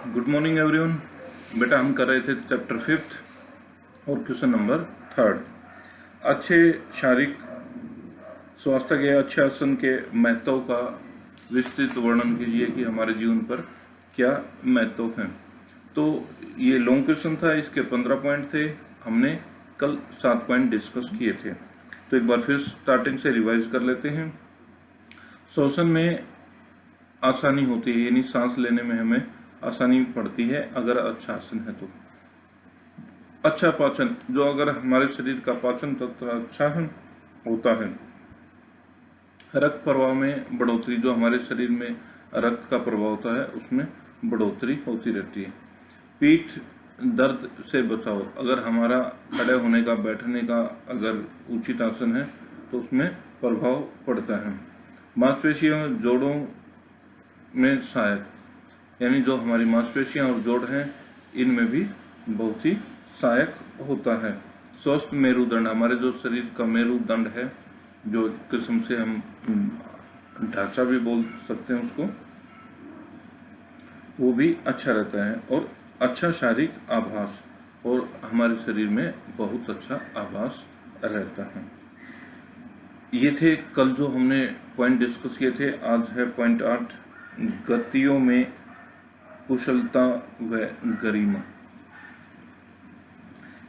Good morning everyone. बेटा हम कर रहे थे चैप्टर 5 और क्वेश्चन नंबर 3। अच्छे शारीरिक स्वास्थ्य के अच्छे आसन के महत्व का विस्तृत वर्णन कीजिए कि हमारे जीवन पर क्या महत्व है। तो ये लॉन्ग क्वेश्चन था, इसके 15 पॉइंट थे। हमने कल 7 पॉइंट डिस्कस किए थे। तो एक बार फिर स्टार्टिंग से रिवाइज कर लेते हैं। श्वसन में आसानी होती है, यानी सांस लेने में हमें आसानी पड़ती है अगर अच्छा आसन है तो। अच्छा पाचन, जो अगर हमारे शरीर का पाचन तंत्र अच्छा है होता है। रक्त प्रवाह में बढ़ोतरी, जो हमारे शरीर में रक्त का प्रवाह होता है उसमें बढ़ोतरी होती रहती है। पीठ दर्द से बचाव, अगर हमारा खड़े होने का बैठने का अगर उचित आसन है तो उसमें प्रभाव पड़ता है। मांसपेशियों जोड़ों में सहायक, यानी जो हमारी मांसपेशियां और जोड़ हैं इनमें भी बहुत ही सहायक होता है। स्वस्थ मेरुदंड, हमारे जो शरीर का मेरुदंड है, जो किस्म से हम ढांचा भी बोल सकते हैं उसको, वो भी अच्छा रहता है। और अच्छा शारीरिक आभास, और हमारे शरीर में बहुत अच्छा आभास रहता है। ये थे कल जो हमने पॉइंट डिस्कस किए थे। आज है पॉइंट 8, गतियों में कुशलता व गरिमा।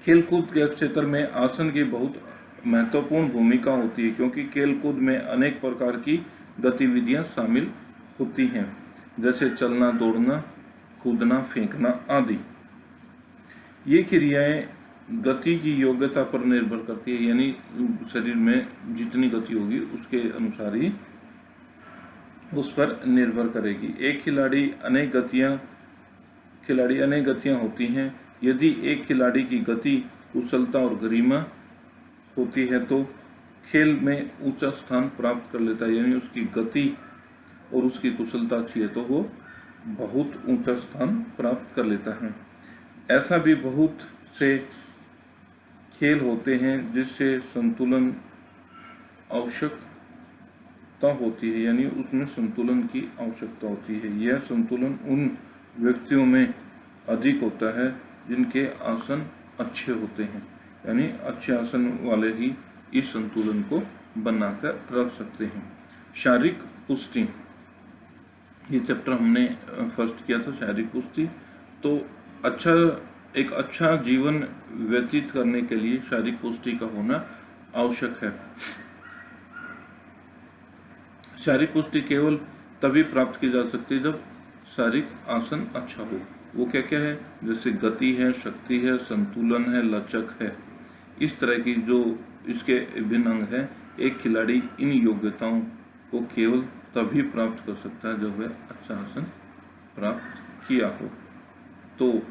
खेलकूद के क्षेत्र में आसन की बहुत महत्वपूर्ण भूमिका होती है, क्योंकि खेलकूद में अनेक प्रकार की गतिविधियां शामिल होती हैं, जैसे चलना, दौड़ना, कूदना, फेंकना आदि। ये क्रियाएं गति की योग्यता पर निर्भर करती है, यानी शरीर में जितनी गति होगी उसके अनुसार ही उस पर निर्भर करेगी। एक खिलाड़ी अनेक गतियां होती हैं। यदि एक खिलाड़ी की गति, कुशलता और गरिमा होती है तो खेल में ऊंचा स्थान प्राप्त कर लेता है, यानी उसकी गति और उसकी कुशलता अच्छी है तो वो बहुत ऊंचा स्थान प्राप्त कर लेता है। ऐसा भी बहुत से खेल होते हैं जिससे संतुलन आवश्यकता होती है, यानी उसमें संतुलन की आवश्यकता होती है। यह संतुलन उन व्यक्तियों में अधिक होता है जिनके आसन अच्छे होते हैं, यानी अच्छे आसन वाले ही इस संतुलन को बनाकर रख सकते हैं। शारीरिक पुष्टि, ये चैप्टर हमने फर्स्ट किया था, शारीरिक पुष्टि। तो एक अच्छा जीवन व्यतीत करने के लिए शारीरिक पुष्टि का होना आवश्यक है। शारीरिक पुष्टि केवल तभी प्राप्त की जा सकती है जब शारीरिक आसन अच्छा हो। वो क्या क्या है, जैसे गति है, शक्ति है, संतुलन है, लचक है। इस तरह की जो इसके विभिन्न अंग हैं, एक खिलाड़ी इन योग्यताओं को केवल तभी प्राप्त कर सकता है जब वह अच्छा आसन प्राप्त किया हो। तो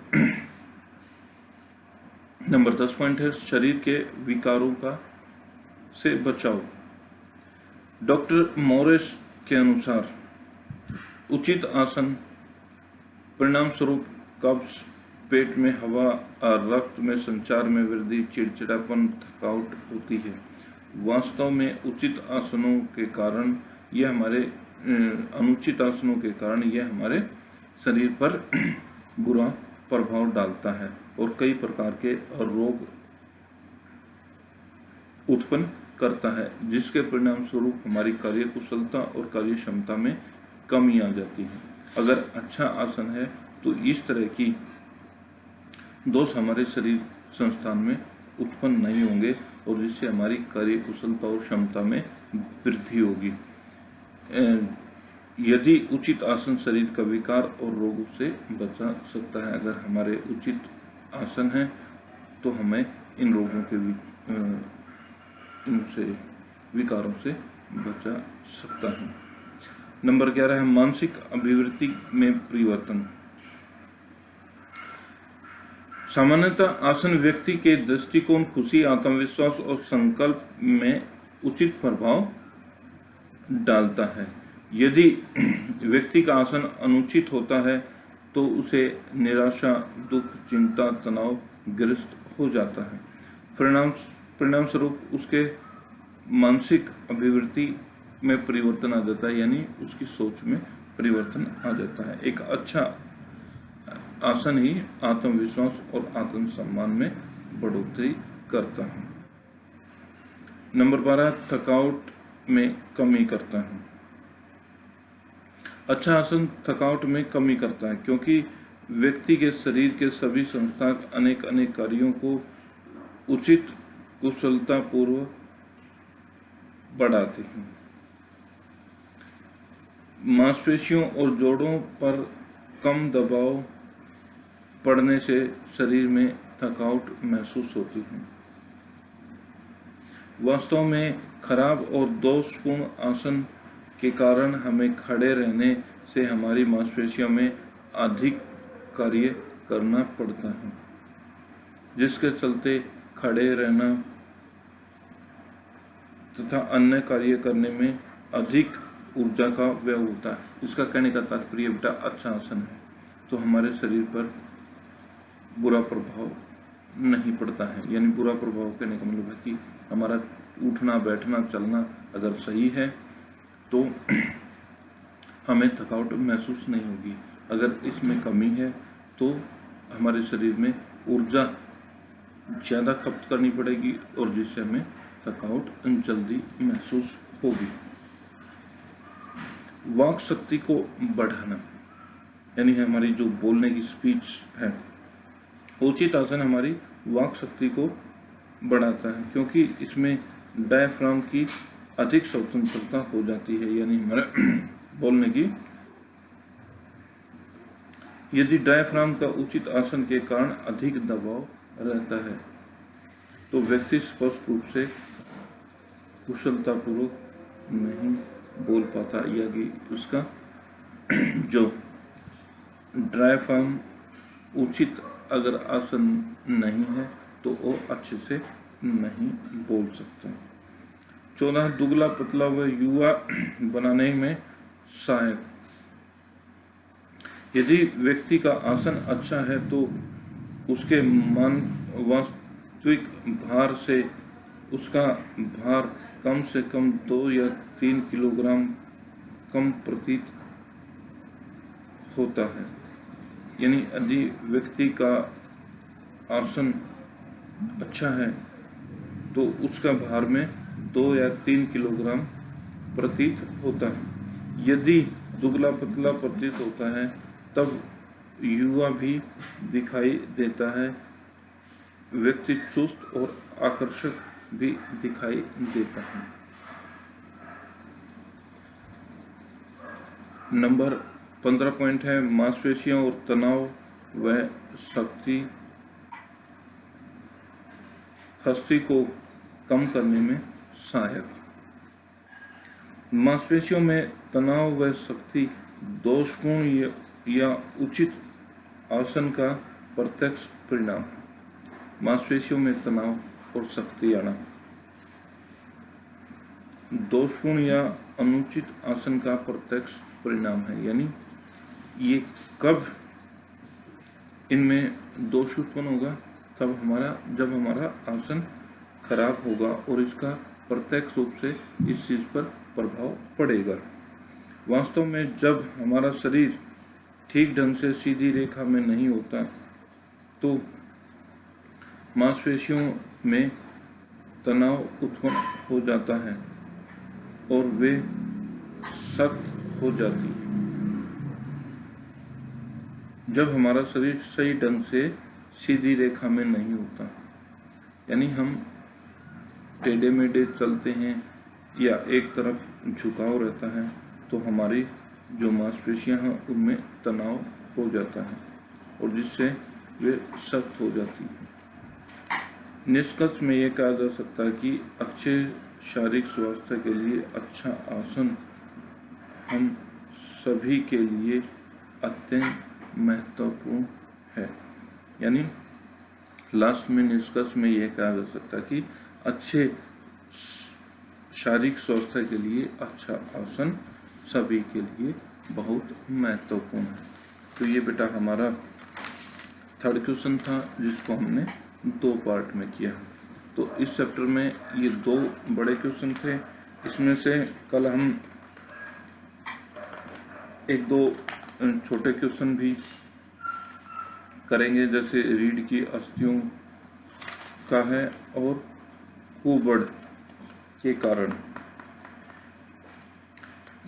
नंबर 10 पॉइंट है शरीर के विकारों का से बचाव। डॉक्टर मोरेस के अनुसार उचित आसन परिणाम स्वरूप कब्ज, पेट में हवा और रक्त में संचार में वृद्धि, चिड़चिड़ापन, थकावट होती है। वास्तव में उचित आसनों के कारण यह हमारे अनुचित आसनों के कारण यह हमारे शरीर पर बुरा प्रभाव डालता है और कई प्रकार के रोग उत्पन्न करता है, जिसके परिणाम स्वरूप हमारी कार्य कुशलता और कार्य क्षमता में कमी आ जाती है। अगर अच्छा आसन है तो इस तरह की दोष हमारे शरीर संस्थान में उत्पन्न नहीं होंगे और जिससे हमारी कार्य कुशलता और क्षमता में वृद्धि होगी। यदि उचित आसन शरीर का विकार और रोगों से बचा सकता है। अगर हमारे उचित आसन है तो हमें इन रोगों के इनसे विकारों से बचा सकता है। नंबर 11 है मानसिक अभिवृत्ति में परिवर्तन। सामान्यतः आसन व्यक्ति के दृष्टिकोण, खुशी, आत्मविश्वास और संकल्प में उचित प्रभाव डालता है। यदि व्यक्ति का आसन अनुचित होता है तो उसे निराशा, दुख, चिंता, तनाव ग्रस्त हो जाता है। परिणाम स्वरूप उसके मानसिक अभिवृत्ति में परिवर्तन आ जाता है, यानी उसकी सोच में परिवर्तन आ जाता है। एक अच्छा आसन ही आत्मविश्वास और आत्मसम्मान में बढ़ोतरी करता है। नंबर 12, थकावट में कमी करता है। अच्छा आसन थकावट में कमी करता है, क्योंकि व्यक्ति के शरीर के सभी संस्था अनेक कार्यों को उचित कुशलता पूर्वक बढ़ाते हैं। मांसपेशियों और जोड़ों पर कम दबाव पड़ने से शरीर में थकावट महसूस होती है। वास्तव में खराब और दोषपूर्ण आसन के कारण हमें खड़े रहने से हमारी मांसपेशियों में अधिक कार्य करना पड़ता है, जिसके चलते खड़े रहना तथा अन्य कार्य करने में अधिक ऊर्जा का व्यय होता है। इसका कहने का तात्पर्य बेटा अच्छा आसन है तो हमारे शरीर पर बुरा प्रभाव नहीं पड़ता है। यानी बुरा प्रभाव कहने का मतलब है कि हमारा उठना बैठना चलना अगर सही है तो हमें थकावट महसूस नहीं होगी। अगर इसमें कमी है तो हमारे शरीर में ऊर्जा ज़्यादा खपत करनी पड़ेगी और जिससे हमें थकावट जल्दी महसूस होगी। वाक शक्ति को बढ़ाना, यानी हमारी जो बोलने की स्पीच है, उचित आसन हमारी वाक शक्ति को बढ़ाता है, क्योंकि इसमें डायफ्राम की अधिक स्वतंत्रता हो जाती है। यानी हमारे बोलने की, यदि डायफ्राम का उचित आसन के कारण अधिक दबाव रहता है तो व्यक्ति स्पष्ट रूप से कुशलतापूर्वक नहीं बोल पाता, या कि उसका जो डायफ्राम उचित अगर आसन नहीं है तो वो अच्छे से नहीं बोल सकता। 14, दुबला पतला व युवा बनाने में सहायक। यदि व्यक्ति का आसन अच्छा है तो उसके वास्तविक भार से उसका भार कम से कम 2 या 3 किलोग्राम कम प्रतीत होता है। यानी यदि व्यक्ति का आसन अच्छा है तो उसका भार में 2 या 3 किलोग्राम प्रतीत होता है। यदि दुबला पतला प्रतीत होता है तब युवा भी दिखाई देता है, व्यक्ति चुस्त और आकर्षक भी दिखाई देता है। नंबर 15 पॉइंट है मांसपेशियों और तनाव व शक्ति हस्ती को कम करने में सहायक। मांसपेशियों में तनाव व शक्ति दोषपूर्ण या उचित आसन का प्रत्यक्ष परिणाम। मांसपेशियों में तनाव और शक्ति आना दोषपूर्ण या अनुचित आसन का प्रत्यक्ष परिणाम है। यानी ये कब इनमें दोष उत्पन्न होगा, जब हमारा आसन खराब होगा और इसका प्रत्यक्ष रूप से इस चीज पर प्रभाव पड़ेगा। वास्तव में जब हमारा शरीर ठीक ढंग से सीधी रेखा में नहीं होता तो मांसपेशियों में तनाव उत्पन्न हो जाता है और वे सख्त हो जाती है। जब हमारा शरीर सही ढंग से सीधी रेखा में नहीं होता, यानी हम टेढ़े मेढ़े चलते हैं या एक तरफ झुकाव रहता है, तो हमारी जो मांसपेशियां हैं उनमें तनाव हो जाता है और जिससे वे सख्त हो जाती हैं। निष्कर्ष में यह कहा जा सकता है कि अच्छे शारीरिक स्वास्थ्य के लिए अच्छा आसन हम सभी के लिए अत्यंत महत्वपूर्ण है। यानी लास्ट में निष्कर्ष में यह कहा जा सकता है कि अच्छे शारीरिक स्वास्थ्य के लिए अच्छा आसन सभी के लिए बहुत महत्वपूर्ण है। तो ये बेटा हमारा थर्ड क्वेश्चन था जिसको हमने 2 पार्ट में किया। तो इस चैप्टर में ये 2 बड़े क्वेश्चन थे, इसमें से कल हम 1-2 छोटे क्वेश्चन भी करेंगे, जैसे रीढ़ की अस्थियों का है और कुबड़ के कारण।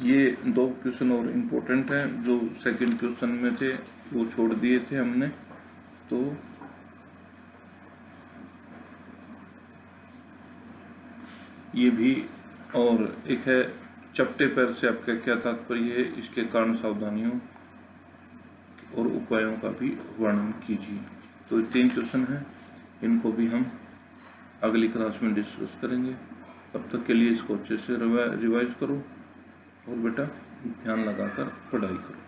ये 2 क्वेश्चन और इम्पोर्टेंट हैं, जो सेकंड क्वेश्चन में थे वो छोड़ दिए थे हमने। तो ये भी, और एक है चपटे पैर से आपका क्या तात्पर्य है, इसके कारण सावधानियों और उपायों का भी वर्णन कीजिए। तो 3 क्वेश्चन हैं, इनको भी हम अगली क्लास में डिस्कस करेंगे। तब तक के लिए इसको अच्छे से रिवाइज करो और बेटा ध्यान लगाकर पढ़ाई करो।